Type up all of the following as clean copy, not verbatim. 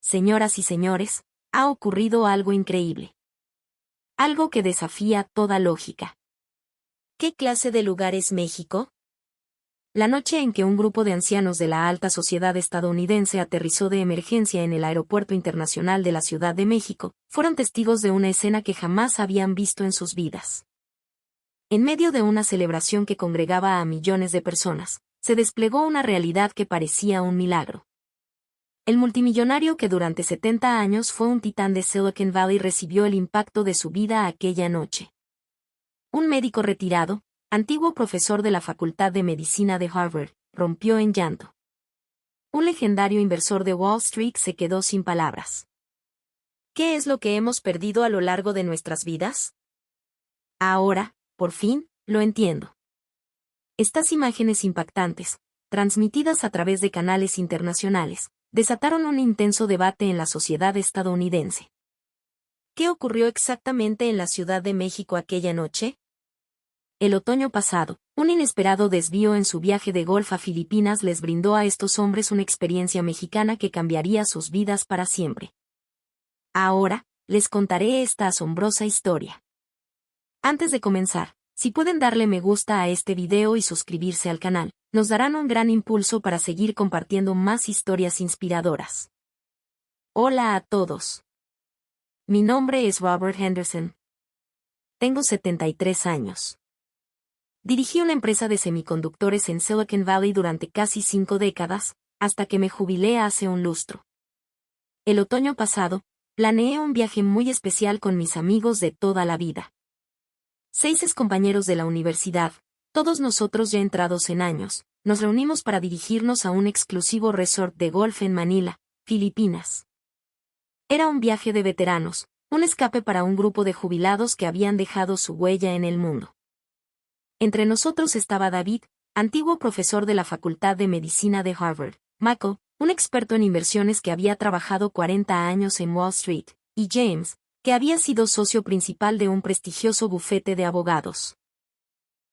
señoras y señores, ha ocurrido algo increíble. Algo que desafía toda lógica. ¿Qué clase de lugar es México? La noche en que un grupo de ancianos de la alta sociedad estadounidense aterrizó de emergencia en el Aeropuerto Internacional de la Ciudad de México, fueron testigos de una escena que jamás habían visto en sus vidas. En medio de una celebración que congregaba a millones de personas, se desplegó una realidad que parecía un milagro. El multimillonario que durante 70 años fue un titán de Silicon Valley recibió el impacto de su vida aquella noche. Un médico retirado, antiguo profesor de la Facultad de Medicina de Harvard, rompió en llanto. Un legendario inversor de Wall Street se quedó sin palabras. ¿Qué es lo que hemos perdido a lo largo de nuestras vidas? Ahora, por fin, lo entiendo. Estas imágenes impactantes, transmitidas a través de canales internacionales, desataron un intenso debate en la sociedad estadounidense. ¿Qué ocurrió exactamente en la Ciudad de México aquella noche? El otoño pasado, un inesperado desvío en su viaje de golf a Filipinas les brindó a estos hombres una experiencia mexicana que cambiaría sus vidas para siempre. Ahora, les contaré esta asombrosa historia. Antes de comenzar, si pueden darle me gusta a este video y suscribirse al canal, nos darán un gran impulso para seguir compartiendo más historias inspiradoras. Hola a todos. Mi nombre es Robert Henderson. Tengo 73 años. Dirigí una empresa de semiconductores en Silicon Valley durante casi 5 décadas, hasta que me jubilé hace un lustro. El otoño pasado, planeé un viaje muy especial con mis amigos de toda la vida. 6 excompañeros de la universidad, todos nosotros ya entrados en años, nos reunimos para dirigirnos a un exclusivo resort de golf en Manila, Filipinas. Era un viaje de veteranos, un escape para un grupo de jubilados que habían dejado su huella en el mundo. Entre nosotros estaba David, antiguo profesor de la Facultad de Medicina de Harvard, Michael, un experto en inversiones que había trabajado 40 años en Wall Street, y James, que había sido socio principal de un prestigioso bufete de abogados.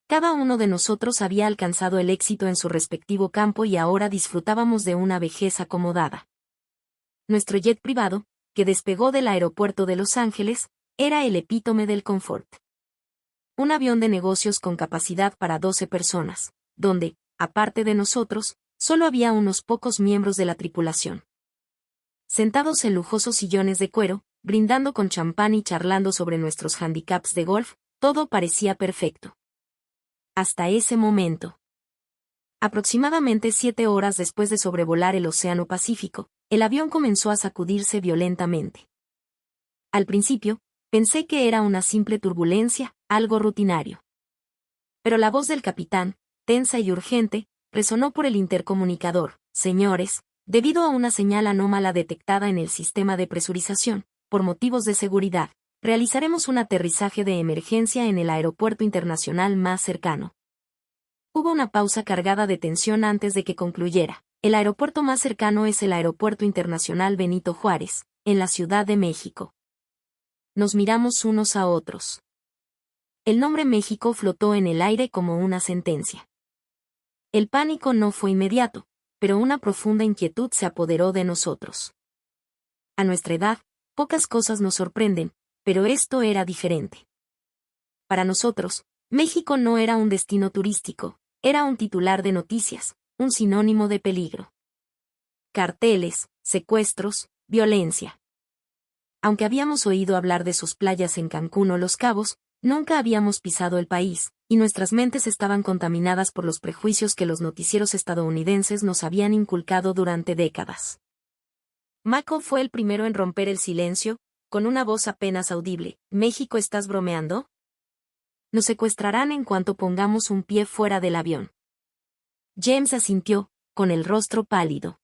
Cada uno de nosotros había alcanzado el éxito en su respectivo campo y ahora disfrutábamos de una vejez acomodada. Nuestro jet privado, que despegó del aeropuerto de Los Ángeles, era el epítome del confort. Un avión de negocios con capacidad para 12 personas, donde, aparte de nosotros, solo había unos pocos miembros de la tripulación. Sentados en lujosos sillones de cuero, brindando con champán y charlando sobre nuestros handicaps de golf, todo parecía perfecto. Hasta ese momento. Aproximadamente 7 horas después de sobrevolar el Océano Pacífico, el avión comenzó a sacudirse violentamente. Al principio, pensé que era una simple turbulencia, algo rutinario. Pero la voz del capitán, tensa y urgente, resonó por el intercomunicador. Señores, debido a una señal anómala detectada en el sistema de presurización, por motivos de seguridad, realizaremos un aterrizaje de emergencia en el aeropuerto internacional más cercano. Hubo una pausa cargada de tensión antes de que concluyera. El aeropuerto más cercano es el Aeropuerto Internacional Benito Juárez, en la Ciudad de México. Nos miramos unos a otros. El nombre México flotó en el aire como una sentencia. El pánico no fue inmediato, pero una profunda inquietud se apoderó de nosotros. A nuestra edad, pocas cosas nos sorprenden, pero esto era diferente. Para nosotros, México no era un destino turístico, era un titular de noticias, un sinónimo de peligro. Carteles, secuestros, violencia. Aunque habíamos oído hablar de sus playas en Cancún o Los Cabos, nunca habíamos pisado el país, y nuestras mentes estaban contaminadas por los prejuicios que los noticieros estadounidenses nos habían inculcado durante décadas. Michael fue el primero en romper el silencio, con una voz apenas audible. ¿México, estás bromeando? Nos secuestrarán en cuanto pongamos un pie fuera del avión. James asintió, con el rostro pálido.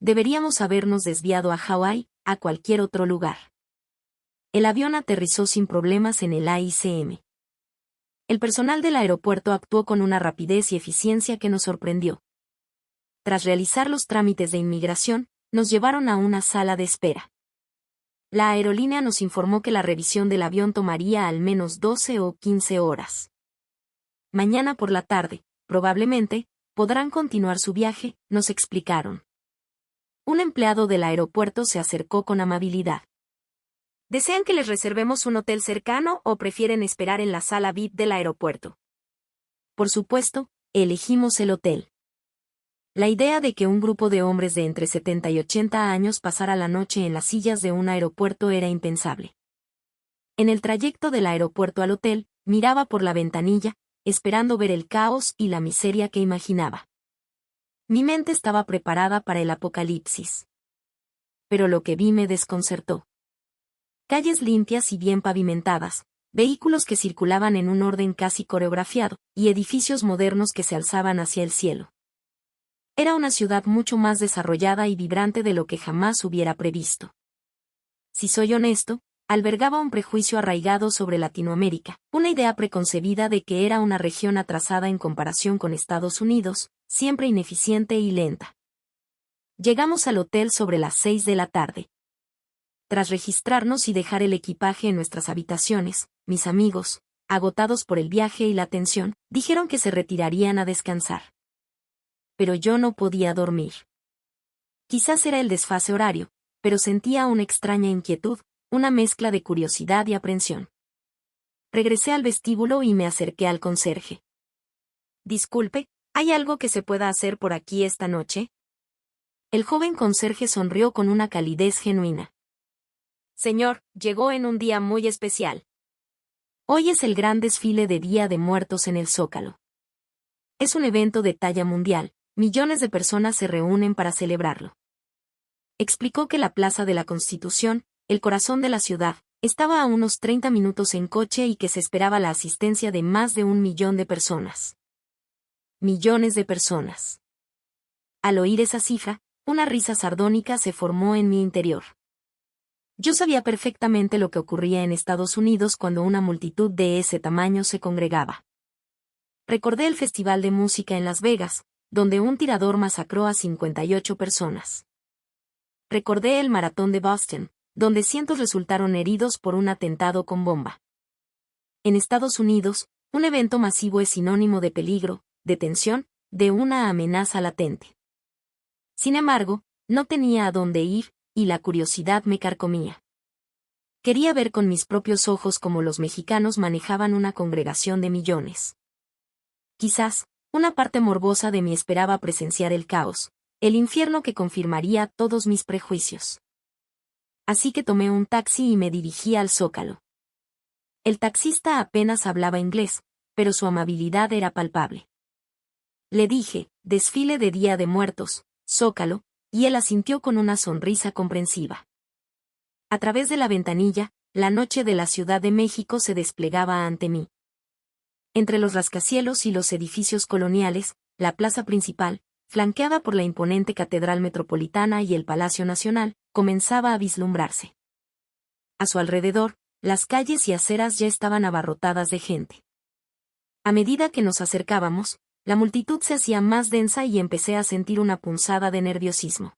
Deberíamos habernos desviado a Hawái, a cualquier otro lugar. El avión aterrizó sin problemas en el AICM. El personal del aeropuerto actuó con una rapidez y eficiencia que nos sorprendió. Tras realizar los trámites de inmigración, nos llevaron a una sala de espera. La aerolínea nos informó que la revisión del avión tomaría al menos 12 o 15 horas. Mañana por la tarde, probablemente, podrán continuar su viaje, nos explicaron. Un empleado del aeropuerto se acercó con amabilidad. ¿Desean que les reservemos un hotel cercano o prefieren esperar en la sala VIP del aeropuerto? Por supuesto, elegimos el hotel. La idea de que un grupo de hombres de entre 70 y 80 años pasara la noche en las sillas de un aeropuerto era impensable. En el trayecto del aeropuerto al hotel, miraba por la ventanilla, esperando ver el caos y la miseria que imaginaba. Mi mente estaba preparada para el apocalipsis. Pero lo que vi me desconcertó. Calles limpias y bien pavimentadas, vehículos que circulaban en un orden casi coreografiado, y edificios modernos que se alzaban hacia el cielo. Era una ciudad mucho más desarrollada y vibrante de lo que jamás hubiera previsto. Si soy honesto, albergaba un prejuicio arraigado sobre Latinoamérica, una idea preconcebida de que era una región atrasada en comparación con Estados Unidos, siempre ineficiente y lenta. Llegamos al hotel sobre las 6 de la tarde. Tras registrarnos y dejar el equipaje en nuestras habitaciones, mis amigos, agotados por el viaje y la tensión, dijeron que se retirarían a descansar. Pero yo no podía dormir. Quizás era el desfase horario, pero sentía una extraña inquietud, una mezcla de curiosidad y aprensión. Regresé al vestíbulo y me acerqué al conserje. Disculpe, ¿hay algo que se pueda hacer por aquí esta noche? El joven conserje sonrió con una calidez genuina. Señor, llegó en un día muy especial. Hoy es el gran desfile de Día de Muertos en el Zócalo. Es un evento de talla mundial, millones de personas se reúnen para celebrarlo. Explicó que la Plaza de la Constitución, el corazón de la ciudad, estaba a unos 30 minutos en coche y que se esperaba la asistencia de más de 1 millón de personas. Millones de personas. Al oír esa cifra, una risa sardónica se formó en mi interior. Yo sabía perfectamente lo que ocurría en Estados Unidos cuando una multitud de ese tamaño se congregaba. Recordé el Festival de Música en Las Vegas, donde un tirador masacró a 58 personas. Recordé el Maratón de Boston, donde cientos resultaron heridos por un atentado con bomba. En Estados Unidos, un evento masivo es sinónimo de peligro, de tensión, de una amenaza latente. Sin embargo, no tenía a dónde ir, y la curiosidad me carcomía. Quería ver con mis propios ojos cómo los mexicanos manejaban una congregación de millones. Quizás, una parte morbosa de mí esperaba presenciar el caos, el infierno que confirmaría todos mis prejuicios. Así que tomé un taxi y me dirigí al Zócalo. El taxista apenas hablaba inglés, pero su amabilidad era palpable. Le dije, desfile de Día de Muertos, Zócalo, y él asintió con una sonrisa comprensiva. A través de la ventanilla, la noche de la Ciudad de México se desplegaba ante mí. Entre los rascacielos y los edificios coloniales, la plaza principal, flanqueada por la imponente Catedral Metropolitana y el Palacio Nacional, comenzaba a vislumbrarse. A su alrededor, las calles y aceras ya estaban abarrotadas de gente. A medida que nos acercábamos, la multitud se hacía más densa y empecé a sentir una punzada de nerviosismo.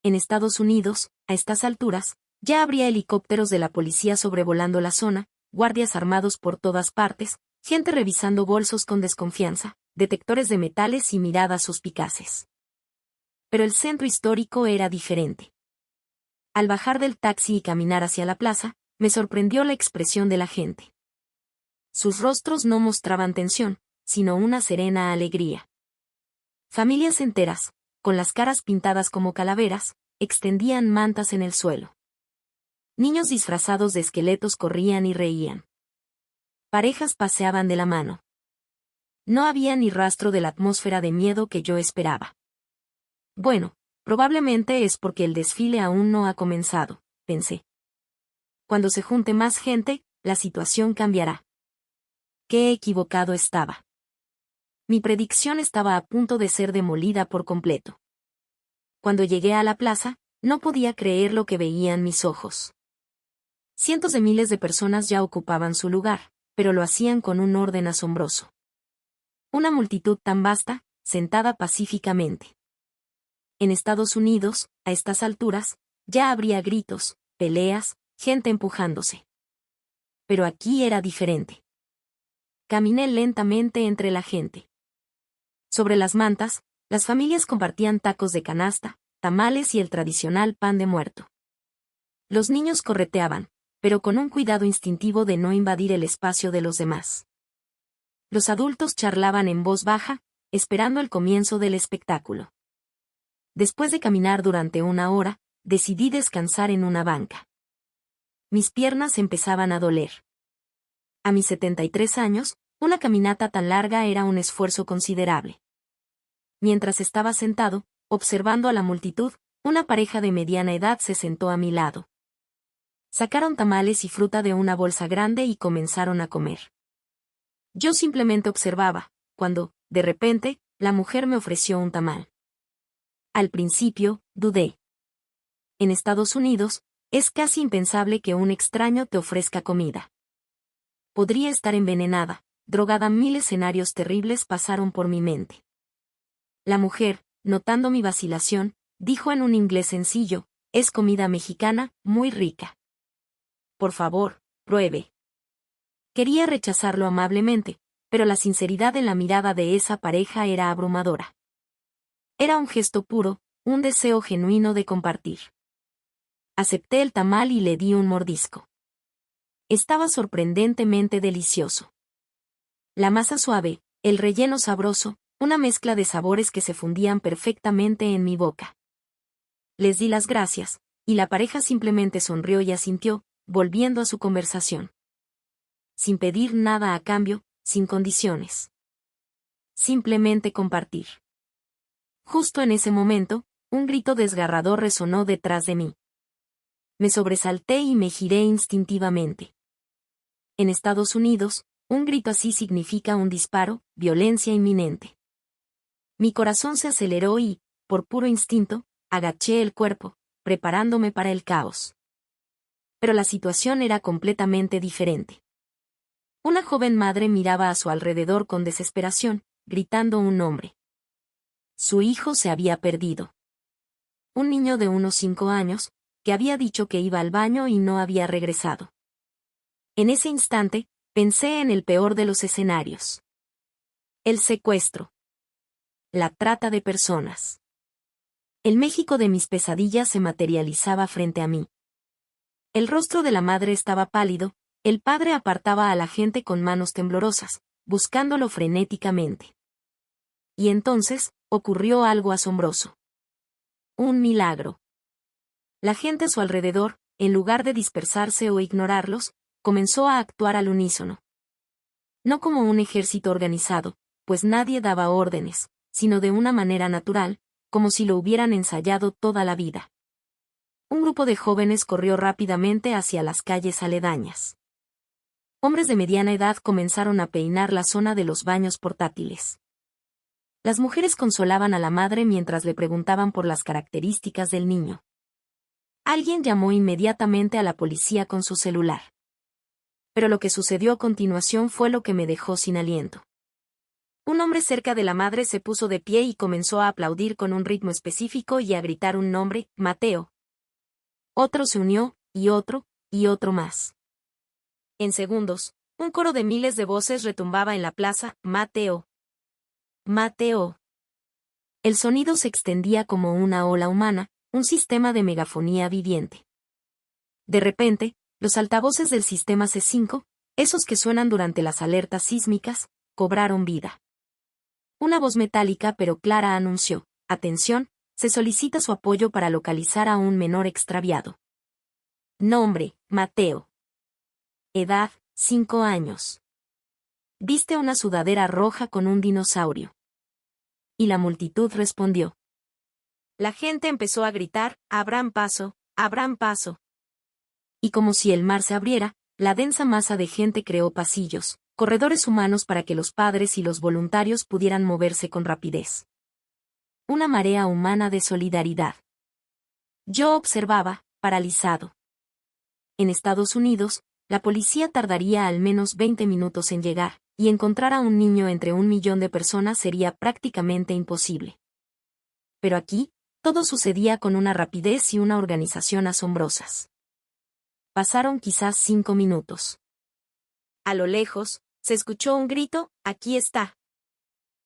En Estados Unidos, a estas alturas, ya habría helicópteros de la policía sobrevolando la zona, guardias armados por todas partes, gente revisando bolsos con desconfianza, detectores de metales y miradas suspicaces. Pero el centro histórico era diferente. Al bajar del taxi y caminar hacia la plaza, me sorprendió la expresión de la gente. Sus rostros no mostraban tensión, sino una serena alegría. Familias enteras, con las caras pintadas como calaveras, extendían mantas en el suelo. Niños disfrazados de esqueletos corrían y reían. Parejas paseaban de la mano. No había ni rastro de la atmósfera de miedo que yo esperaba. Bueno, probablemente es porque el desfile aún no ha comenzado, pensé. Cuando se junte más gente, la situación cambiará. Qué equivocado estaba. Mi predicción estaba a punto de ser demolida por completo. Cuando llegué a la plaza, no podía creer lo que veían mis ojos. Cientos de miles de personas ya ocupaban su lugar, pero lo hacían con un orden asombroso. Una multitud tan vasta, sentada pacíficamente. En Estados Unidos, a estas alturas, ya habría gritos, peleas, gente empujándose. Pero aquí era diferente. Caminé lentamente entre la gente. Sobre las mantas, las familias compartían tacos de canasta, tamales y el tradicional pan de muerto. Los niños correteaban, pero con un cuidado instintivo de no invadir el espacio de los demás. Los adultos charlaban en voz baja, esperando el comienzo del espectáculo. Después de caminar durante una hora, decidí descansar en una banca. Mis piernas empezaban a doler. A mis 73 años, una caminata tan larga era un esfuerzo considerable. Mientras estaba sentado, observando a la multitud, una pareja de mediana edad se sentó a mi lado. Sacaron tamales y fruta de una bolsa grande y comenzaron a comer. Yo simplemente observaba, cuando, de repente, la mujer me ofreció un tamal. Al principio, dudé. En Estados Unidos, es casi impensable que un extraño te ofrezca comida. Podría estar envenenada, drogada. Mil escenarios terribles pasaron por mi mente. La mujer, notando mi vacilación, dijo en un inglés sencillo, es comida mexicana, muy rica. Por favor, pruebe. Quería rechazarlo amablemente, pero la sinceridad en la mirada de esa pareja era abrumadora. Era un gesto puro, un deseo genuino de compartir. Acepté el tamal y le di un mordisco. Estaba sorprendentemente delicioso. La masa suave, el relleno sabroso, una mezcla de sabores que se fundían perfectamente en mi boca. Les di las gracias, y la pareja simplemente sonrió y asintió, volviendo a su conversación. Sin pedir nada a cambio, sin condiciones. Simplemente compartir. Justo en ese momento, un grito desgarrador resonó detrás de mí. Me sobresalté y me giré instintivamente. En Estados Unidos, un grito así significa un disparo, violencia inminente. Mi corazón se aceleró y, por puro instinto, agaché el cuerpo, preparándome para el caos. Pero la situación era completamente diferente. Una joven madre miraba a su alrededor con desesperación, gritando un nombre. Su hijo se había perdido. Un niño de unos 5 años, que había dicho que iba al baño y no había regresado. En ese instante, pensé en el peor de los escenarios. El secuestro. La trata de personas. El México de mis pesadillas se materializaba frente a mí. El rostro de la madre estaba pálido, el padre apartaba a la gente con manos temblorosas, buscándolo frenéticamente. Y entonces, ocurrió algo asombroso. Un milagro. La gente a su alrededor, en lugar de dispersarse o ignorarlos, comenzó a actuar al unísono. No como un ejército organizado, pues nadie daba órdenes, sino de una manera natural, como si lo hubieran ensayado toda la vida. Un grupo de jóvenes corrió rápidamente hacia las calles aledañas. Hombres de mediana edad comenzaron a peinar la zona de los baños portátiles. Las mujeres consolaban a la madre mientras le preguntaban por las características del niño. Alguien llamó inmediatamente a la policía con su celular. Pero lo que sucedió a continuación fue lo que me dejó sin aliento. Un hombre cerca de la madre se puso de pie y comenzó a aplaudir con un ritmo específico y a gritar un nombre, Mateo. Otro se unió, y otro más. En segundos, un coro de miles de voces retumbaba en la plaza, Mateo. Mateo. El sonido se extendía como una ola humana, un sistema de megafonía viviente. De repente, los altavoces del sistema C5, esos que suenan durante las alertas sísmicas, cobraron vida. Una voz metálica pero clara anunció, atención, se solicita su apoyo para localizar a un menor extraviado. Nombre, Mateo. Edad, 5 años. Viste una sudadera roja con un dinosaurio. Y la multitud respondió. La gente empezó a gritar, abran paso, abran paso. Y como si el mar se abriera, la densa masa de gente creó pasillos, corredores humanos para que los padres y los voluntarios pudieran moverse con rapidez. Una marea humana de solidaridad. Yo observaba, paralizado. En Estados Unidos, la policía tardaría al menos 20 minutos en llegar, y encontrar a un niño entre 1 millón de personas sería prácticamente imposible. Pero aquí, todo sucedía con una rapidez y una organización asombrosas. Pasaron quizás 5 minutos. A lo lejos, se escuchó un grito, aquí está.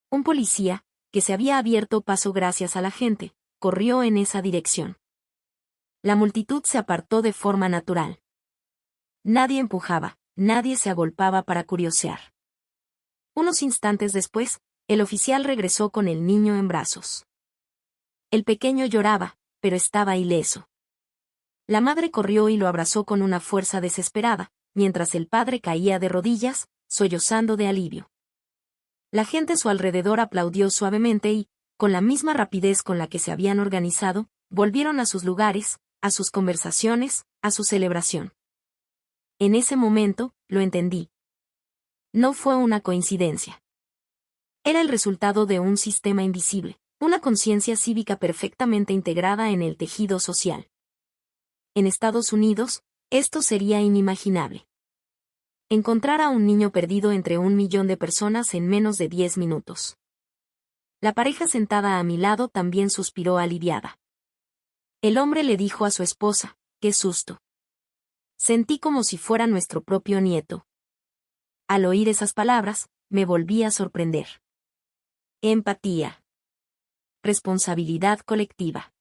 Un policía, que se había abierto paso gracias a la gente, corrió en esa dirección. La multitud se apartó de forma natural. Nadie empujaba, nadie se agolpaba para curiosear. Unos instantes después, el oficial regresó con el niño en brazos. El pequeño lloraba, pero estaba ileso. La madre corrió y lo abrazó con una fuerza desesperada, mientras el padre caía de rodillas, sollozando de alivio. La gente a su alrededor aplaudió suavemente y, con la misma rapidez con la que se habían organizado, volvieron a sus lugares, a sus conversaciones, a su celebración. En ese momento, lo entendí. No fue una coincidencia. Era el resultado de un sistema invisible, una conciencia cívica perfectamente integrada en el tejido social. En Estados Unidos, esto sería inimaginable. Encontrar a un niño perdido entre 1 millón de personas en menos de 10 minutos. La pareja sentada a mi lado también suspiró aliviada. El hombre le dijo a su esposa, «¡Qué susto!». Sentí como si fuera nuestro propio nieto. Al oír esas palabras, me volví a sorprender. Empatía. Responsabilidad colectiva.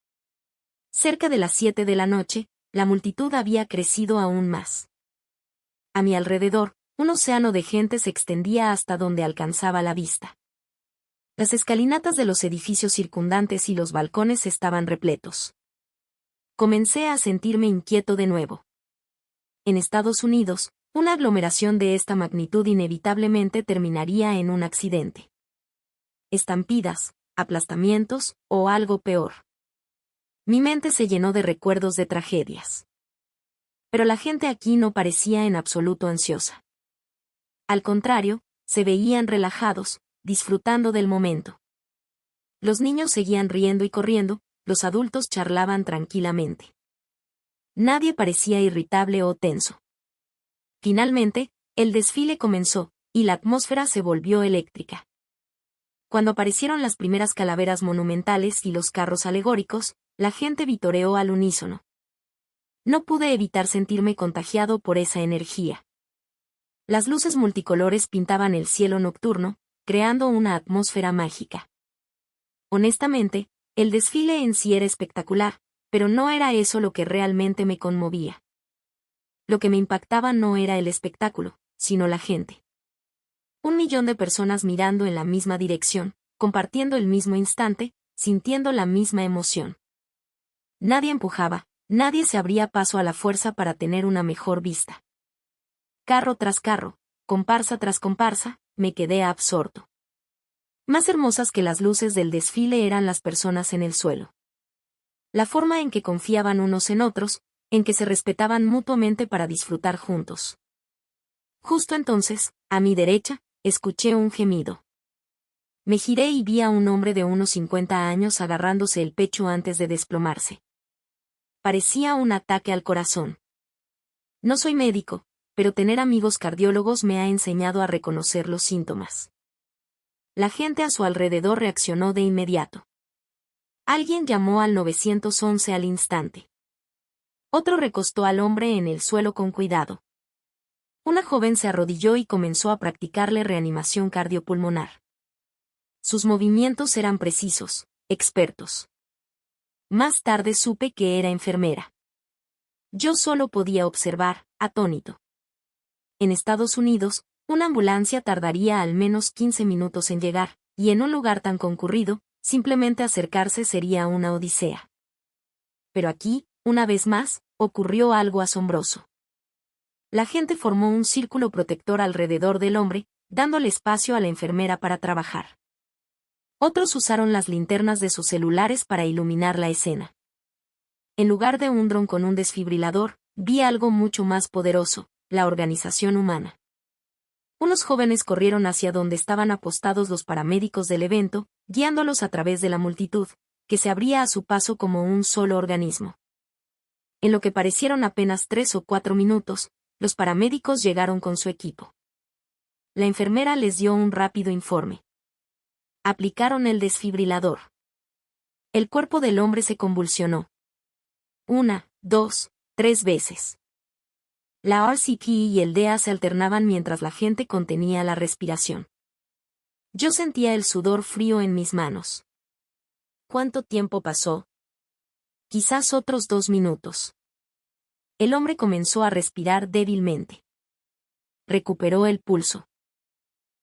Cerca de las 7 de la noche, la multitud había crecido aún más. A mi alrededor, un océano de gente se extendía hasta donde alcanzaba la vista. Las escalinatas de los edificios circundantes y los balcones estaban repletos. Comencé a sentirme inquieto de nuevo. En Estados Unidos, una aglomeración de esta magnitud inevitablemente terminaría en un accidente. Estampidas, aplastamientos, o algo peor. Mi mente se llenó de recuerdos de tragedias. Pero la gente aquí no parecía en absoluto ansiosa. Al contrario, se veían relajados, disfrutando del momento. Los niños seguían riendo y corriendo, los adultos charlaban tranquilamente. Nadie parecía irritable o tenso. Finalmente, el desfile comenzó, y la atmósfera se volvió eléctrica. Cuando aparecieron las primeras calaveras monumentales y los carros alegóricos, la gente vitoreó al unísono. No pude evitar sentirme contagiado por esa energía. Las luces multicolores pintaban el cielo nocturno, creando una atmósfera mágica. Honestamente, el desfile en sí era espectacular, pero no era eso lo que realmente me conmovía. Lo que me impactaba no era el espectáculo, sino la gente. 1 millón de personas mirando en la misma dirección, compartiendo el mismo instante, sintiendo la misma emoción. Nadie empujaba, nadie se abría paso a la fuerza para tener una mejor vista. Carro tras carro, comparsa tras comparsa, me quedé absorto. Más hermosas que las luces del desfile eran las personas en el suelo. La forma en que confiaban unos en otros, en que se respetaban mutuamente para disfrutar juntos. Justo entonces, a mi derecha, escuché un gemido. Me giré y vi a un hombre de unos 50 años agarrándose el pecho antes de desplomarse. Parecía un ataque al corazón. No soy médico, pero tener amigos cardiólogos me ha enseñado a reconocer los síntomas. La gente a su alrededor reaccionó de inmediato. Alguien llamó al 911 al instante. Otro recostó al hombre en el suelo con cuidado. Una joven se arrodilló y comenzó a practicarle reanimación cardiopulmonar. Sus movimientos eran precisos, expertos. Más tarde supe que era enfermera. Yo solo podía observar, atónito. En Estados Unidos, una ambulancia tardaría al menos 15 minutos en llegar, y en un lugar tan concurrido, simplemente acercarse sería una odisea. Pero aquí, una vez más, ocurrió algo asombroso. La gente formó un círculo protector alrededor del hombre, dándole espacio a la enfermera para trabajar. Otros usaron las linternas de sus celulares para iluminar la escena. En lugar de un dron con un desfibrilador, vi algo mucho más poderoso, la organización humana. Unos jóvenes corrieron hacia donde estaban apostados los paramédicos del evento, guiándolos a través de la multitud, que se abría a su paso como un solo organismo. En lo que parecieron apenas 3 o 4 minutos, los paramédicos llegaron con su equipo. La enfermera les dio un rápido informe. Aplicaron el desfibrilador. El cuerpo del hombre se convulsionó. 1, 2, 3 veces. La RCP y el DEA se alternaban mientras la gente contenía la respiración. Yo sentía el sudor frío en mis manos. ¿Cuánto tiempo pasó? Quizás otros 2 minutos. El hombre comenzó a respirar débilmente. Recuperó el pulso.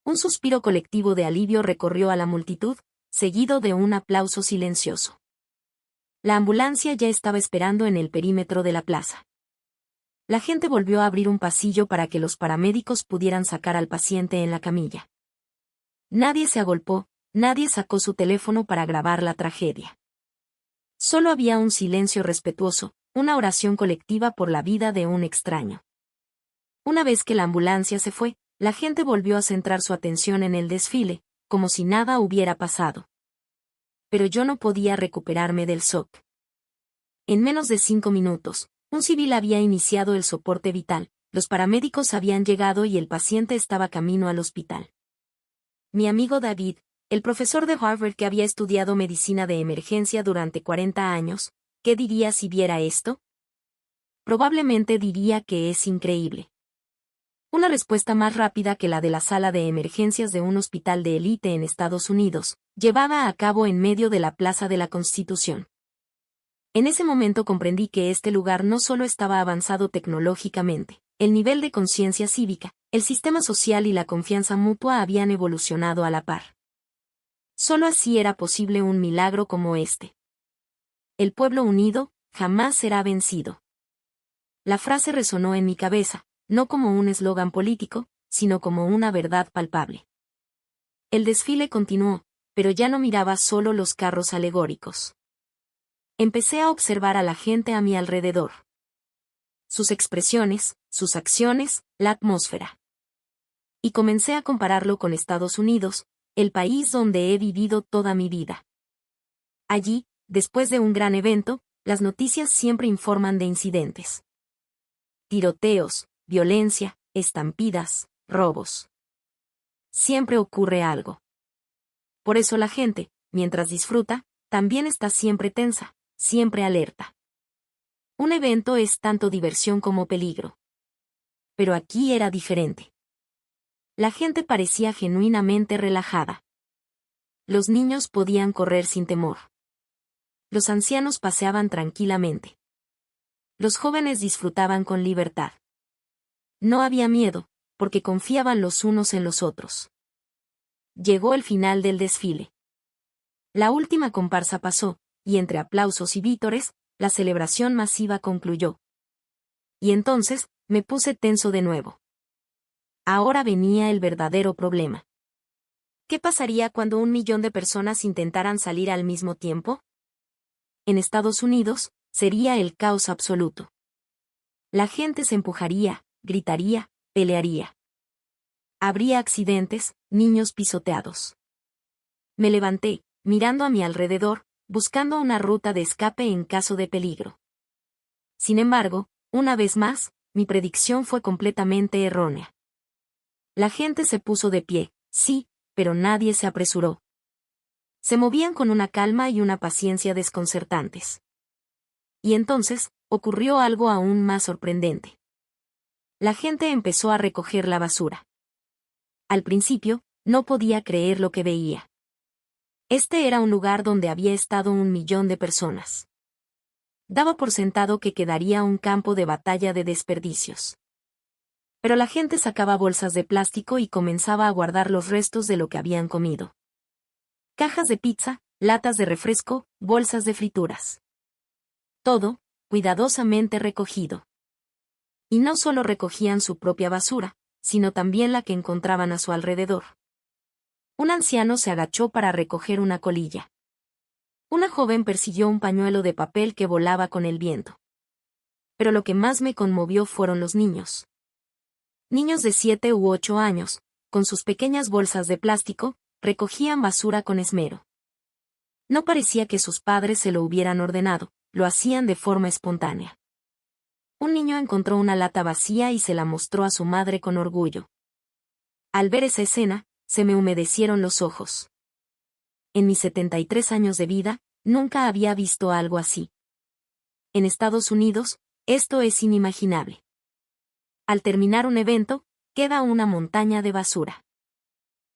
Un suspiro colectivo de alivio recorrió a la multitud, seguido de un aplauso silencioso. La ambulancia ya estaba esperando en el perímetro de la plaza. La gente volvió a abrir un pasillo para que los paramédicos pudieran sacar al paciente en la camilla. Nadie se agolpó, nadie sacó su teléfono para grabar la tragedia. Solo había un silencio respetuoso, una oración colectiva por la vida de un extraño. Una vez que la ambulancia se fue, la gente volvió a centrar su atención en el desfile, como si nada hubiera pasado. Pero yo no podía recuperarme del shock. En menos de 5 minutos, un civil había iniciado el soporte vital, los paramédicos habían llegado y el paciente estaba camino al hospital. Mi amigo David, el profesor de Harvard que había estudiado medicina de emergencia durante 40 años, ¿qué diría si viera esto? Probablemente diría que es increíble. Una respuesta más rápida que la de la sala de emergencias de un hospital de élite en Estados Unidos, llevada a cabo en medio de la Plaza de la Constitución. En ese momento comprendí que este lugar no solo estaba avanzado tecnológicamente, el nivel de conciencia cívica, el sistema social y la confianza mutua habían evolucionado a la par. Solo así era posible un milagro como este. El pueblo unido jamás será vencido. La frase resonó en mi cabeza, no como un eslogan político, sino como una verdad palpable. El desfile continuó, pero ya no miraba solo los carros alegóricos. Empecé a observar a la gente a mi alrededor. Sus expresiones, sus acciones, la atmósfera. Y comencé a compararlo con Estados Unidos, el país donde he vivido toda mi vida. Allí, después de un gran evento, las noticias siempre informan de incidentes. Tiroteos, violencia, estampidas, robos. Siempre ocurre algo. Por eso la gente, mientras disfruta, también está siempre tensa, siempre alerta. Un evento es tanto diversión como peligro. Pero aquí era diferente. La gente parecía genuinamente relajada. Los niños podían correr sin temor. Los ancianos paseaban tranquilamente. Los jóvenes disfrutaban con libertad. No había miedo, porque confiaban los unos en los otros. Llegó el final del desfile. La última comparsa pasó, y entre aplausos y vítores, la celebración masiva concluyó. Y entonces, me puse tenso de nuevo. Ahora venía el verdadero problema. ¿Qué pasaría cuando 1 millón de personas intentaran salir al mismo tiempo? En Estados Unidos, sería el caos absoluto. La gente se empujaría, gritaría, pelearía. Habría accidentes, niños pisoteados. Me levanté, mirando a mi alrededor, buscando una ruta de escape en caso de peligro. Sin embargo, una vez más, mi predicción fue completamente errónea. La gente se puso de pie, sí, pero nadie se apresuró. Se movían con una calma y una paciencia desconcertantes. Y entonces, ocurrió algo aún más sorprendente. La gente empezó a recoger la basura. Al principio, no podía creer lo que veía. Este era un lugar donde había estado 1 millón de personas. Daba por sentado que quedaría un campo de batalla de desperdicios. Pero la gente sacaba bolsas de plástico y comenzaba a guardar los restos de lo que habían comido. Cajas de pizza, latas de refresco, bolsas de frituras. Todo, cuidadosamente recogido. Y no solo recogían su propia basura, sino también la que encontraban a su alrededor. Un anciano se agachó para recoger una colilla. Una joven persiguió un pañuelo de papel que volaba con el viento. Pero lo que más me conmovió fueron los niños. Niños de 7 u 8 años, con sus pequeñas bolsas de plástico, recogían basura con esmero. No parecía que sus padres se lo hubieran ordenado, lo hacían de forma espontánea. Un niño encontró una lata vacía y se la mostró a su madre con orgullo. Al ver esa escena, se me humedecieron los ojos. En mis 73 años de vida, nunca había visto algo así. En Estados Unidos, esto es inimaginable. Al terminar un evento, queda una montaña de basura.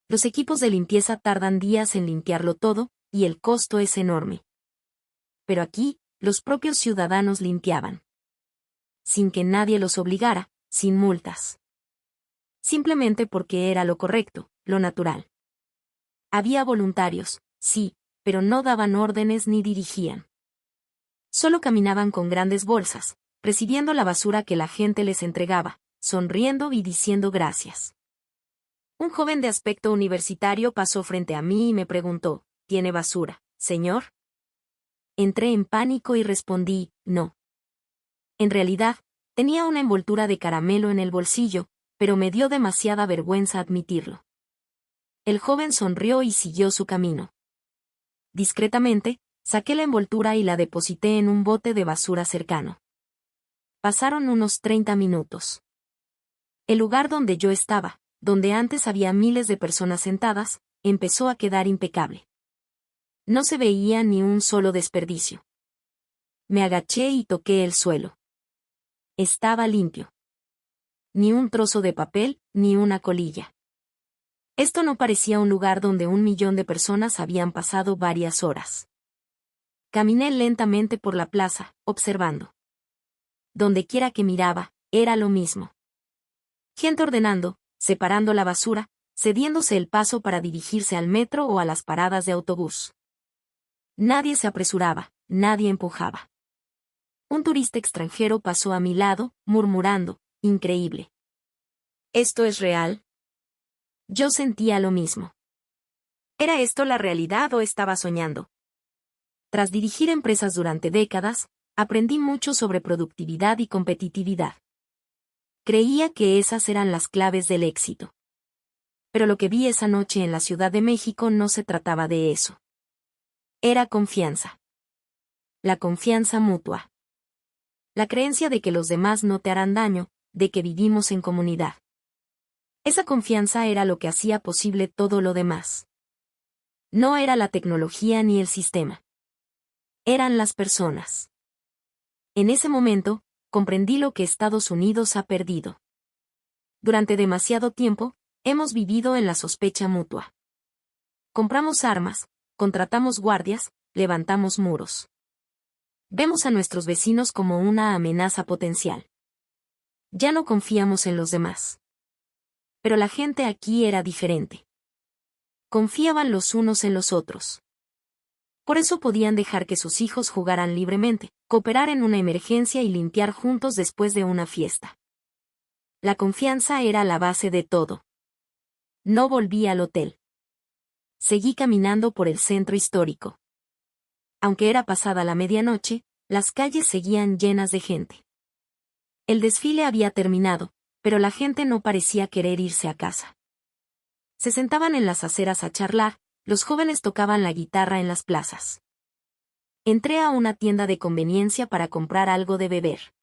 Los equipos de limpieza tardan días en limpiarlo todo, y el costo es enorme. Pero aquí, los propios ciudadanos limpiaban. Sin que nadie los obligara, sin multas. Simplemente porque era lo correcto, lo natural. Había voluntarios, sí, pero no daban órdenes ni dirigían. Solo caminaban con grandes bolsas, recibiendo la basura que la gente les entregaba, sonriendo y diciendo gracias. Un joven de aspecto universitario pasó frente a mí y me preguntó, ¿tiene basura, señor? Entré en pánico y respondí, no. En realidad, tenía una envoltura de caramelo en el bolsillo, pero me dio demasiada vergüenza admitirlo. El joven sonrió y siguió su camino. Discretamente, saqué la envoltura y la deposité en un bote de basura cercano. Pasaron unos 30 minutos. El lugar donde yo estaba, donde antes había miles de personas sentadas, empezó a quedar impecable. No se veía ni un solo desperdicio. Me agaché y toqué el suelo. Estaba limpio. Ni un trozo de papel, ni una colilla. Esto no parecía un lugar donde 1 millón de personas habían pasado varias horas. Caminé lentamente por la plaza, observando. Dondequiera que miraba, era lo mismo. Gente ordenando, separando la basura, cediéndose el paso para dirigirse al metro o a las paradas de autobús. Nadie se apresuraba, nadie empujaba. Un turista extranjero pasó a mi lado, murmurando, increíble. ¿Esto es real? Yo sentía lo mismo. ¿Era esto la realidad o estaba soñando? Tras dirigir empresas durante décadas, aprendí mucho sobre productividad y competitividad. Creía que esas eran las claves del éxito. Pero lo que vi esa noche en la Ciudad de México no se trataba de eso. Era confianza. La confianza mutua. La creencia de que los demás no te harán daño, de que vivimos en comunidad. Esa confianza era lo que hacía posible todo lo demás. No era la tecnología ni el sistema. Eran las personas. En ese momento, comprendí lo que Estados Unidos ha perdido. Durante demasiado tiempo, hemos vivido en la sospecha mutua. Compramos armas, contratamos guardias, levantamos muros. Vemos a nuestros vecinos como una amenaza potencial. Ya no confiamos en los demás. Pero la gente aquí era diferente. Confiaban los unos en los otros. Por eso podían dejar que sus hijos jugaran libremente, cooperar en una emergencia y limpiar juntos después de una fiesta. La confianza era la base de todo. No volví al hotel. Seguí caminando por el centro histórico. Aunque era pasada la medianoche, las calles seguían llenas de gente. El desfile había terminado, pero la gente no parecía querer irse a casa. Se sentaban en las aceras a charlar, los jóvenes tocaban la guitarra en las plazas. Entré a una tienda de conveniencia para comprar algo de beber.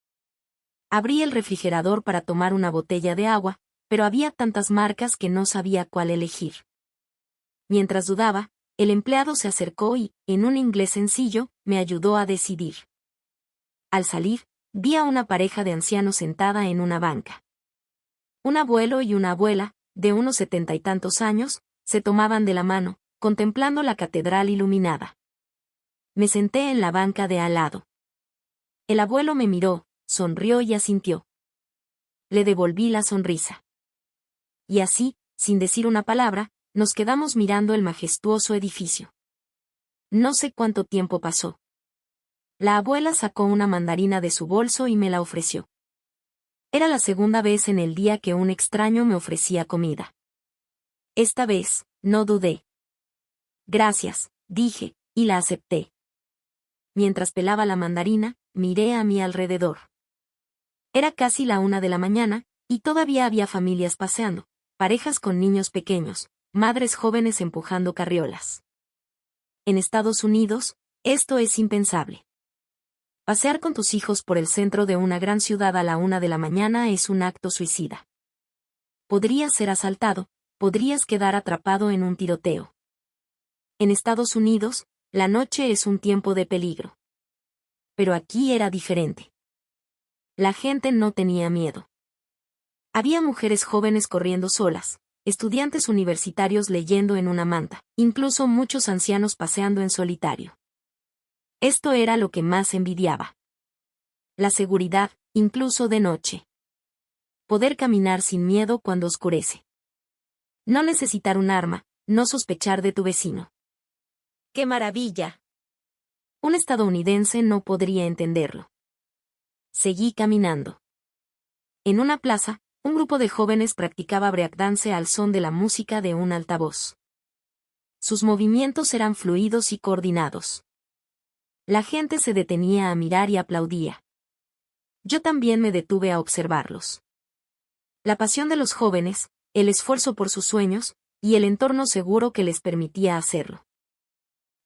Abrí el refrigerador para tomar una botella de agua, pero había tantas marcas que no sabía cuál elegir. Mientras dudaba, el empleado se acercó y, en un inglés sencillo, me ayudó a decidir. Al salir, vi a una pareja de ancianos sentada en una banca. Un abuelo y una abuela, de unos 70 y tantos años, se tomaban de la mano, contemplando la catedral iluminada. Me senté en la banca de al lado. El abuelo me miró, sonrió y asintió. Le devolví la sonrisa. Y así, sin decir una palabra, nos quedamos mirando el majestuoso edificio. No sé cuánto tiempo pasó. La abuela sacó una mandarina de su bolso y me la ofreció. Era la segunda vez en el día que un extraño me ofrecía comida. Esta vez, no dudé. Gracias, dije, y la acepté. Mientras pelaba la mandarina, miré a mi alrededor. Era casi la 1 de la mañana, y todavía había familias paseando, parejas con niños pequeños, madres jóvenes empujando carriolas. En Estados Unidos, esto es impensable. Pasear con tus hijos por el centro de una gran ciudad a la 1 de la mañana es un acto suicida. Podrías ser asaltado, podrías quedar atrapado en un tiroteo. En Estados Unidos, la noche es un tiempo de peligro. Pero aquí era diferente. La gente no tenía miedo. Había mujeres jóvenes corriendo solas, estudiantes universitarios leyendo en una manta, incluso muchos ancianos paseando en solitario. Esto era lo que más envidiaba. La seguridad, incluso de noche. Poder caminar sin miedo cuando oscurece. No necesitar un arma, no sospechar de tu vecino. ¡Qué maravilla! Un estadounidense no podría entenderlo. Seguí caminando. En una plaza, un grupo de jóvenes practicaba breakdance al son de la música de un altavoz. Sus movimientos eran fluidos y coordinados. La gente se detenía a mirar y aplaudía. Yo también me detuve a observarlos. La pasión de los jóvenes, el esfuerzo por sus sueños, y el entorno seguro que les permitía hacerlo.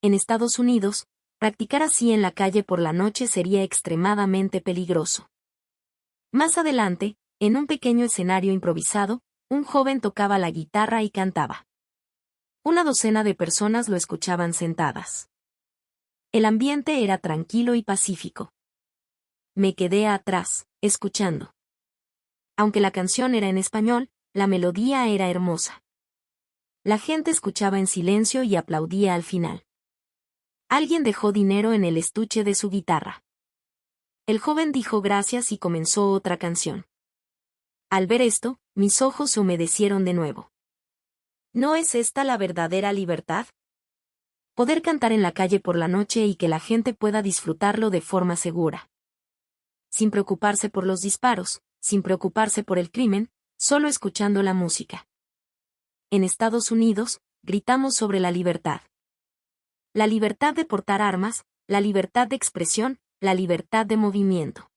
En Estados Unidos, practicar así en la calle por la noche sería extremadamente peligroso. Más adelante, en un pequeño escenario improvisado, un joven tocaba la guitarra y cantaba. Una docena de personas lo escuchaban sentadas. El ambiente era tranquilo y pacífico. Me quedé atrás, escuchando. Aunque la canción era en español, la melodía era hermosa. La gente escuchaba en silencio y aplaudía al final. Alguien dejó dinero en el estuche de su guitarra. El joven dijo gracias y comenzó otra canción. Al ver esto, mis ojos se humedecieron de nuevo. ¿No es esta la verdadera libertad? Poder cantar en la calle por la noche y que la gente pueda disfrutarlo de forma segura. Sin preocuparse por los disparos, sin preocuparse por el crimen, solo escuchando la música. En Estados Unidos, gritamos sobre la libertad. La libertad de portar armas, la libertad de expresión, la libertad de movimiento.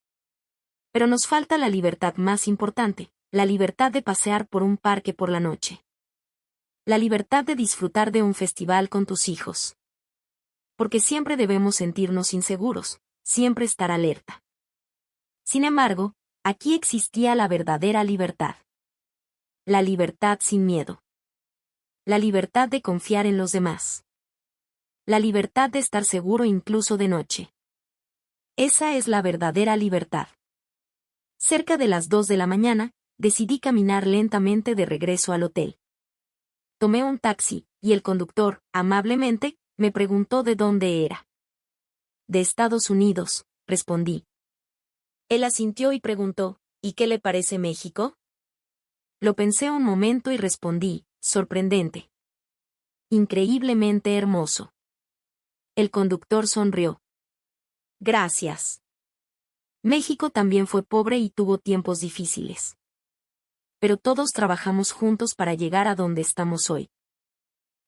Pero nos falta la libertad más importante, la libertad de pasear por un parque por la noche. La libertad de disfrutar de un festival con tus hijos. Porque siempre debemos sentirnos inseguros, siempre estar alerta. Sin embargo, aquí existía la verdadera libertad. La libertad sin miedo. La libertad de confiar en los demás. La libertad de estar seguro incluso de noche. Esa es la verdadera libertad. Cerca de las 2 de la mañana, decidí caminar lentamente de regreso al hotel. Tomé un taxi, y el conductor, amablemente, me preguntó de dónde era. De Estados Unidos, respondí. Él asintió y preguntó, ¿y qué le parece México? Lo pensé un momento y respondí, sorprendente. Increíblemente hermoso. El conductor sonrió. Gracias. México también fue pobre y tuvo tiempos difíciles. Pero todos trabajamos juntos para llegar a donde estamos hoy.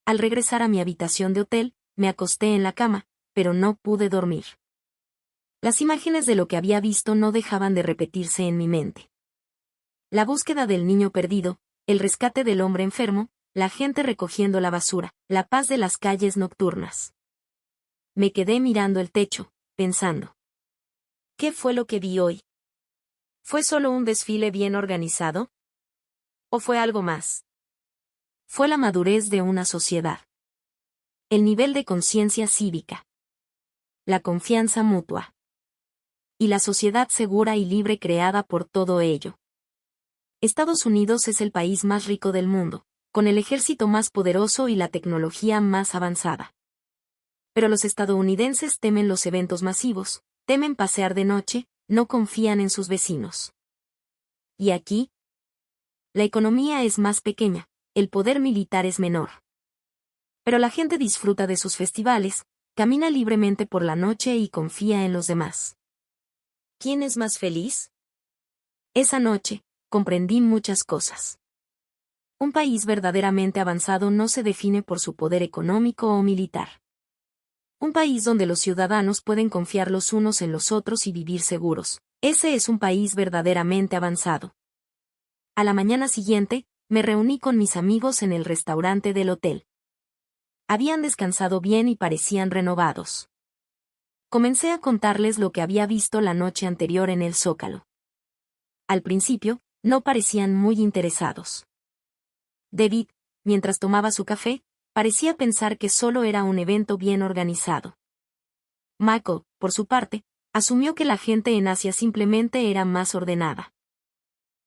Al regresar a mi habitación de hotel, me acosté en la cama, pero no pude dormir. Las imágenes de lo que había visto no dejaban de repetirse en mi mente. La búsqueda del niño perdido, el rescate del hombre enfermo, la gente recogiendo la basura, la paz de las calles nocturnas. Me quedé mirando el techo, pensando. ¿Qué fue lo que vi hoy? ¿Fue solo un desfile bien organizado? ¿O fue algo más? Fue la madurez de una sociedad. El nivel de conciencia cívica. La confianza mutua. Y la sociedad segura y libre creada por todo ello. Estados Unidos es el país más rico del mundo, con el ejército más poderoso y la tecnología más avanzada. Pero los estadounidenses temen los eventos masivos, temen pasear de noche, no confían en sus vecinos. ¿Y aquí? La economía es más pequeña, el poder militar es menor. Pero la gente disfruta de sus festivales, camina libremente por la noche y confía en los demás. ¿Quién es más feliz? Esa noche, comprendí muchas cosas. Un país verdaderamente avanzado no se define por su poder económico o militar. Un país donde los ciudadanos pueden confiar los unos en los otros y vivir seguros. Ese es un país verdaderamente avanzado. A la mañana siguiente, me reuní con mis amigos en el restaurante del hotel. Habían descansado bien y parecían renovados. Comencé a contarles lo que había visto la noche anterior en el Zócalo. Al principio, no parecían muy interesados. David, mientras tomaba su café, parecía pensar que solo era un evento bien organizado. Michael, por su parte, asumió que la gente en Asia simplemente era más ordenada.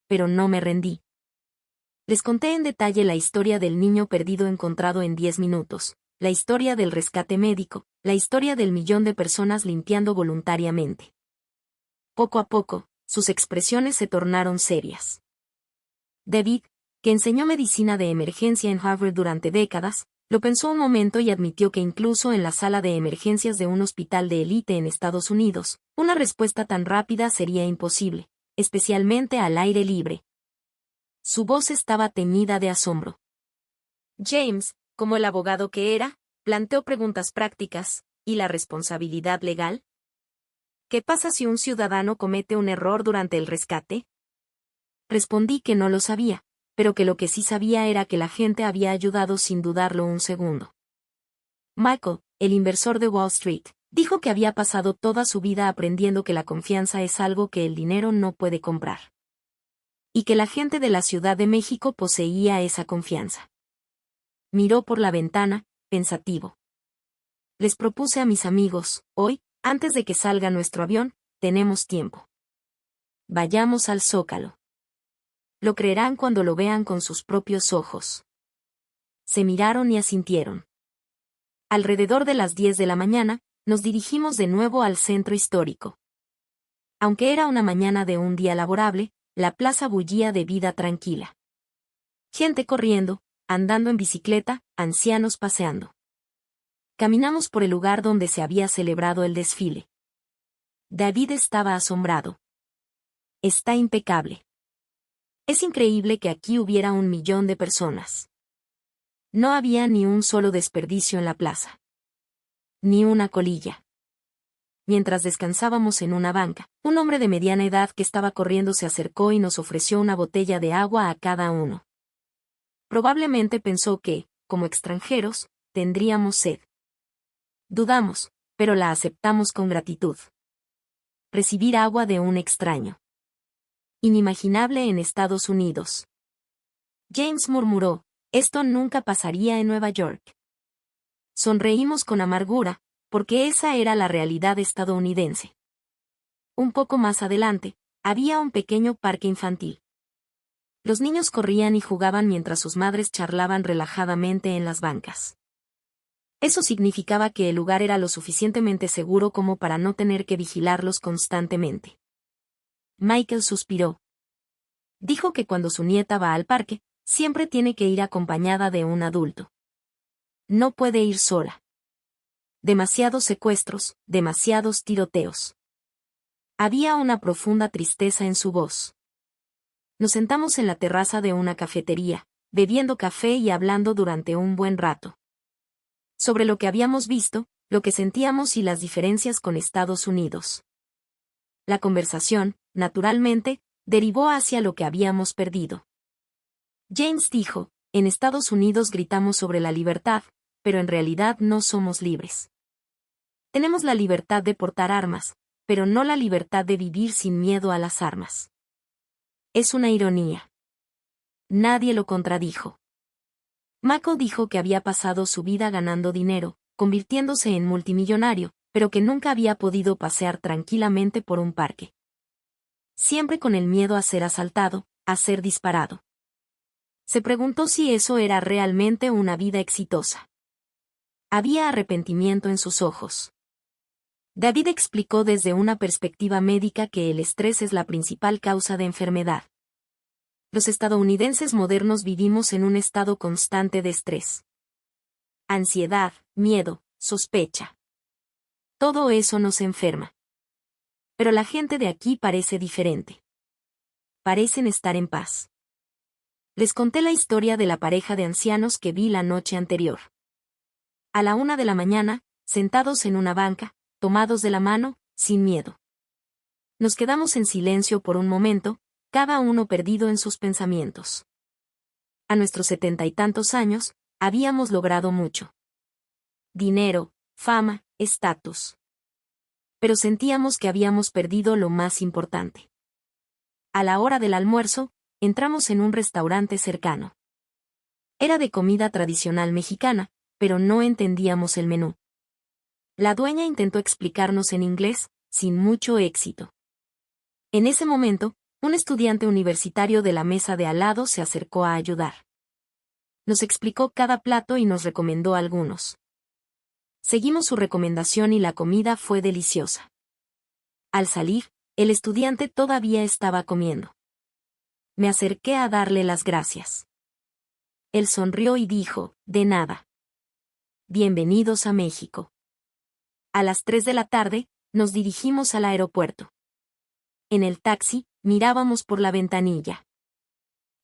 Pero no me rendí. Les conté en detalle la historia del niño perdido encontrado en 10 minutos, la historia del rescate médico, la historia del 1.000.000 de personas limpiando voluntariamente. Poco a poco, sus expresiones se tornaron serias. David, que enseñó medicina de emergencia en Harvard durante décadas, lo pensó un momento y admitió que incluso en la sala de emergencias de un hospital de élite en Estados Unidos, una respuesta tan rápida sería imposible, especialmente al aire libre. Su voz estaba teñida de asombro. James, como el abogado que era, planteó preguntas prácticas. ¿Y la responsabilidad legal? ¿Qué pasa si un ciudadano comete un error durante el rescate? Respondí que no lo sabía, pero que lo que sí sabía era que la gente había ayudado sin dudarlo un segundo. Michael, el inversor de Wall Street, dijo que había pasado toda su vida aprendiendo que la confianza es algo que el dinero no puede comprar. Y que la gente de la Ciudad de México poseía esa confianza. Miró por la ventana, pensativo. Les propuse a mis amigos, hoy, antes de que salga nuestro avión, tenemos tiempo. Vayamos al Zócalo. Lo creerán cuando lo vean con sus propios ojos. Se miraron y asintieron. Alrededor de las 10 de la mañana, nos dirigimos de nuevo al centro histórico. Aunque era una mañana de un día laborable, la plaza bullía de vida tranquila. Gente corriendo, andando en bicicleta, ancianos paseando. Caminamos por el lugar donde se había celebrado el desfile. David estaba asombrado. Está impecable. Es increíble que aquí hubiera 1.000.000 de personas. No había ni un solo desperdicio en la plaza. Ni una colilla. Mientras descansábamos en una banca, un hombre de mediana edad que estaba corriendo se acercó y nos ofreció una botella de agua a cada uno. Probablemente pensó que, como extranjeros, tendríamos sed. Dudamos, pero la aceptamos con gratitud. Recibir agua de un extraño. Inimaginable en Estados Unidos. James murmuró, esto nunca pasaría en Nueva York. Sonreímos con amargura, porque esa era la realidad estadounidense. Un poco más adelante, había un pequeño parque infantil. Los niños corrían y jugaban mientras sus madres charlaban relajadamente en las bancas. Eso significaba que el lugar era lo suficientemente seguro como para no tener que vigilarlos constantemente. Michael suspiró. Dijo que cuando su nieta va al parque, siempre tiene que ir acompañada de un adulto. No puede ir sola. Demasiados secuestros, demasiados tiroteos. Había una profunda tristeza en su voz. Nos sentamos en la terraza de una cafetería, bebiendo café y hablando durante un buen rato. Sobre lo que habíamos visto, lo que sentíamos y las diferencias con Estados Unidos. La conversación, naturalmente, derivó hacia lo que habíamos perdido. James dijo, en Estados Unidos gritamos sobre la libertad, pero en realidad no somos libres. Tenemos la libertad de portar armas, pero no la libertad de vivir sin miedo a las armas. Es una ironía. Nadie lo contradijo. Mako dijo que había pasado su vida ganando dinero, convirtiéndose en multimillonario, pero que nunca había podido pasear tranquilamente por un parque. Siempre con el miedo a ser asaltado, a ser disparado. Se preguntó si eso era realmente una vida exitosa. Había arrepentimiento en sus ojos. David explicó desde una perspectiva médica que el estrés es la principal causa de enfermedad. Los estadounidenses modernos vivimos en un estado constante de estrés. Ansiedad, miedo, sospecha. Todo eso nos enferma. Pero la gente de aquí parece diferente. Parecen estar en paz. Les conté la historia de la pareja de ancianos que vi la noche anterior. A la 1 de la mañana, sentados en una banca, tomados de la mano, sin miedo. Nos quedamos en silencio por un momento, cada uno perdido en sus pensamientos. A nuestros 70 y tantos años, habíamos logrado mucho. Dinero, fama, estatus. Pero sentíamos que habíamos perdido lo más importante. A la hora del almuerzo, entramos en un restaurante cercano. Era de comida tradicional mexicana, pero no entendíamos el menú. La dueña intentó explicarnos en inglés, sin mucho éxito. En ese momento, un estudiante universitario de la mesa de al lado se acercó a ayudar. Nos explicó cada plato y nos recomendó algunos. Seguimos su recomendación y la comida fue deliciosa. Al salir, el estudiante todavía estaba comiendo. Me acerqué a darle las gracias. Él sonrió y dijo, de nada. Bienvenidos a México. A las 3 de la tarde, nos dirigimos al aeropuerto. En el taxi, mirábamos por la ventanilla.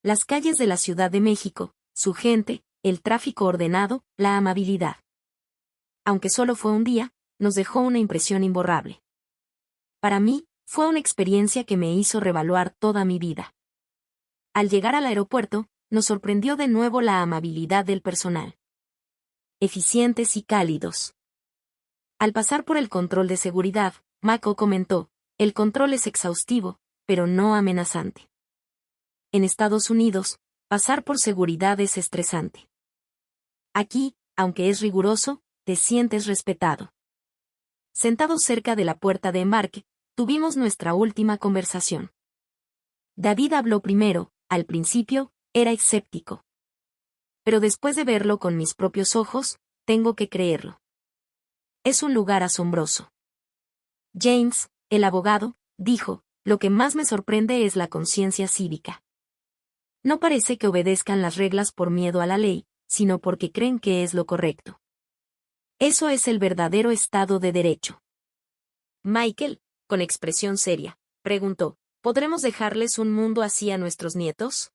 Las calles de la Ciudad de México, su gente, el tráfico ordenado, la amabilidad. Aunque solo fue un día, nos dejó una impresión imborrable. Para mí, fue una experiencia que me hizo revaluar toda mi vida. Al llegar al aeropuerto, nos sorprendió de nuevo la amabilidad del personal. Eficientes y cálidos. Al pasar por el control de seguridad, Mako comentó, el control es exhaustivo, pero no amenazante. En Estados Unidos, pasar por seguridad es estresante. Aquí, aunque es riguroso, te sientes respetado. Sentados cerca de la puerta de embarque, tuvimos nuestra última conversación. David habló primero, al principio, era escéptico. Pero después de verlo con mis propios ojos, tengo que creerlo. Es un lugar asombroso. James, el abogado, dijo, lo que más me sorprende es la conciencia cívica. No parece que obedezcan las reglas por miedo a la ley, sino porque creen que es lo correcto. Eso es el verdadero Estado de Derecho. Michael, con expresión seria, preguntó, ¿podremos dejarles un mundo así a nuestros nietos?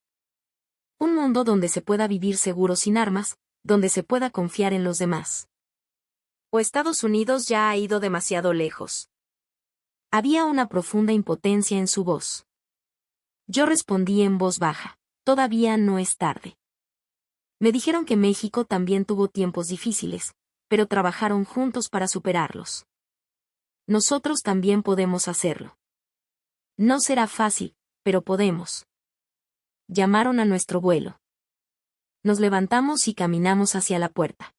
Un mundo donde se pueda vivir seguro sin armas, donde se pueda confiar en los demás. ¿O Estados Unidos ya ha ido demasiado lejos? Había una profunda impotencia en su voz. Yo respondí en voz baja, todavía no es tarde. Me dijeron que México también tuvo tiempos difíciles, pero trabajaron juntos para superarlos. Nosotros también podemos hacerlo. No será fácil, pero podemos. Llamaron a nuestro vuelo. Nos levantamos y caminamos hacia la puerta.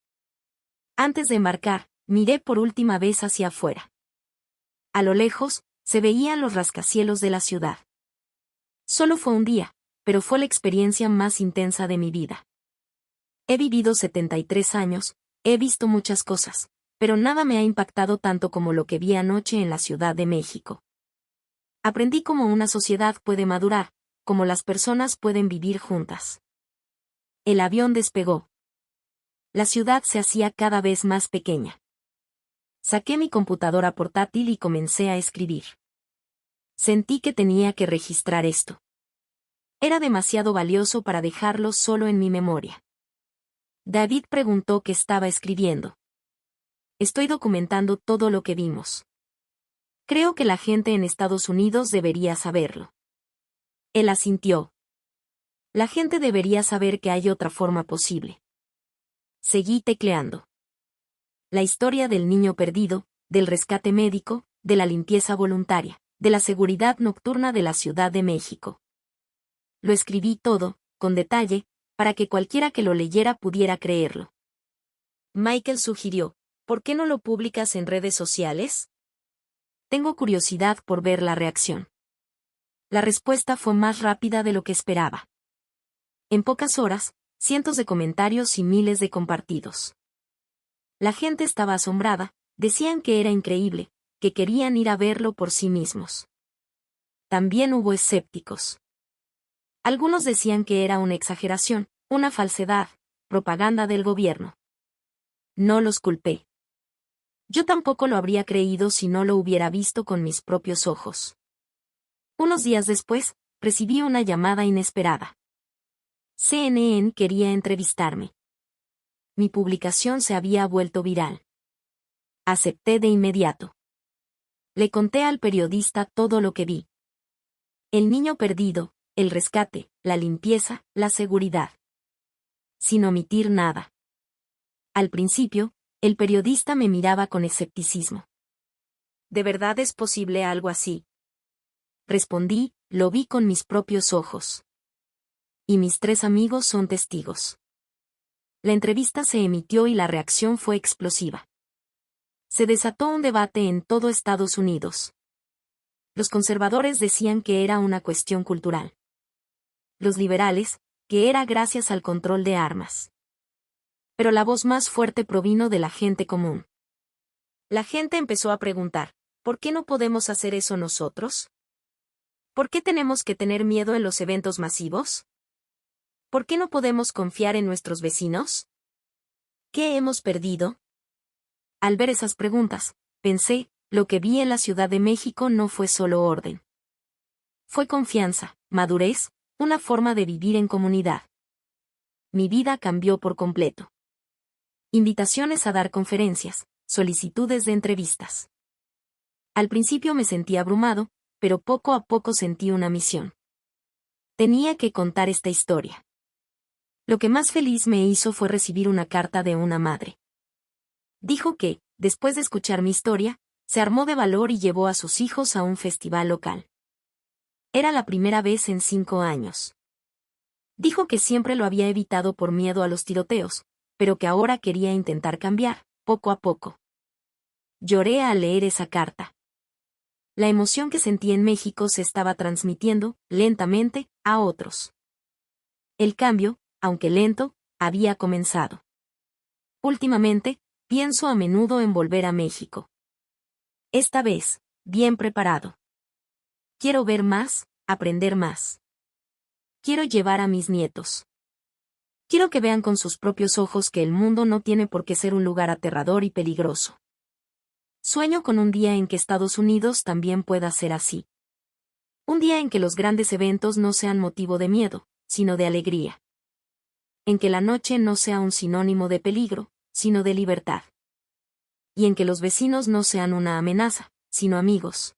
Antes de embarcar, miré por última vez hacia afuera. A lo lejos, se veían los rascacielos de la ciudad. Solo fue un día, pero fue la experiencia más intensa de mi vida. He vivido 73 años, he visto muchas cosas, pero nada me ha impactado tanto como lo que vi anoche en la Ciudad de México. Aprendí cómo una sociedad puede madurar, cómo las personas pueden vivir juntas. El avión despegó. La ciudad se hacía cada vez más pequeña. Saqué mi computadora portátil y comencé a escribir. Sentí que tenía que registrar esto. Era demasiado valioso para dejarlo solo en mi memoria. David preguntó qué estaba escribiendo. Estoy documentando todo lo que vimos. Creo que la gente en Estados Unidos debería saberlo. Él asintió. La gente debería saber que hay otra forma posible. Seguí tecleando. La historia del niño perdido, del rescate médico, de la limpieza voluntaria, de la seguridad nocturna de la Ciudad de México. Lo escribí todo, con detalle, para que cualquiera que lo leyera pudiera creerlo. Michael sugirió, ¿por qué no lo publicas en redes sociales? Tengo curiosidad por ver la reacción. La respuesta fue más rápida de lo que esperaba. En pocas horas, cientos de comentarios y miles de compartidos. La gente estaba asombrada, decían que era increíble, que querían ir a verlo por sí mismos. También hubo escépticos. Algunos decían que era una exageración, una falsedad, propaganda del gobierno. No los culpé. Yo tampoco lo habría creído si no lo hubiera visto con mis propios ojos. Unos días después, recibí una llamada inesperada. CNN quería entrevistarme. Mi publicación se había vuelto viral. Acepté de inmediato. Le conté al periodista todo lo que vi. El niño perdido, el rescate, la limpieza, la seguridad. Sin omitir nada. Al principio, el periodista me miraba con escepticismo. ¿De verdad es posible algo así? Respondí, lo vi con mis propios ojos. Y mis 3 amigos son testigos. La entrevista se emitió y la reacción fue explosiva. Se desató un debate en todo Estados Unidos. Los conservadores decían que era una cuestión cultural. Los liberales, que era gracias al control de armas. Pero la voz más fuerte provino de la gente común. La gente empezó a preguntar, ¿por qué no podemos hacer eso nosotros? ¿Por qué tenemos que tener miedo en los eventos masivos? ¿Por qué no podemos confiar en nuestros vecinos? ¿Qué hemos perdido? Al ver esas preguntas, pensé, lo que vi en la Ciudad de México no fue solo orden. Fue confianza, madurez, una forma de vivir en comunidad. Mi vida cambió por completo. Invitaciones a dar conferencias, solicitudes de entrevistas. Al principio me sentí abrumado, pero poco a poco sentí una misión. Tenía que contar esta historia. Lo que más feliz me hizo fue recibir una carta de una madre. Dijo que, después de escuchar mi historia, se armó de valor y llevó a sus hijos a un festival local. Era la primera vez en 5 años. Dijo que siempre lo había evitado por miedo a los tiroteos, pero que ahora quería intentar cambiar, poco a poco. Lloré al leer esa carta. La emoción que sentí en México se estaba transmitiendo, lentamente, a otros. El cambio, aunque lento, había comenzado. Últimamente, pienso a menudo en volver a México. Esta vez, bien preparado. Quiero ver más, aprender más. Quiero llevar a mis nietos. Quiero que vean con sus propios ojos que el mundo no tiene por qué ser un lugar aterrador y peligroso. Sueño con un día en que Estados Unidos también pueda ser así. Un día en que los grandes eventos no sean motivo de miedo, sino de alegría. En que la noche no sea un sinónimo de peligro, sino de libertad. Y en que los vecinos no sean una amenaza, sino amigos.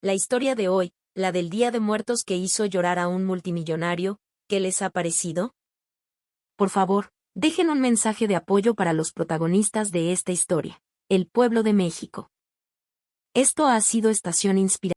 La historia de hoy, la del Día de Muertos que hizo llorar a un multimillonario, ¿qué les ha parecido? Por favor, dejen un mensaje de apoyo para los protagonistas de esta historia, el pueblo de México. Esto ha sido Estación Inspiración.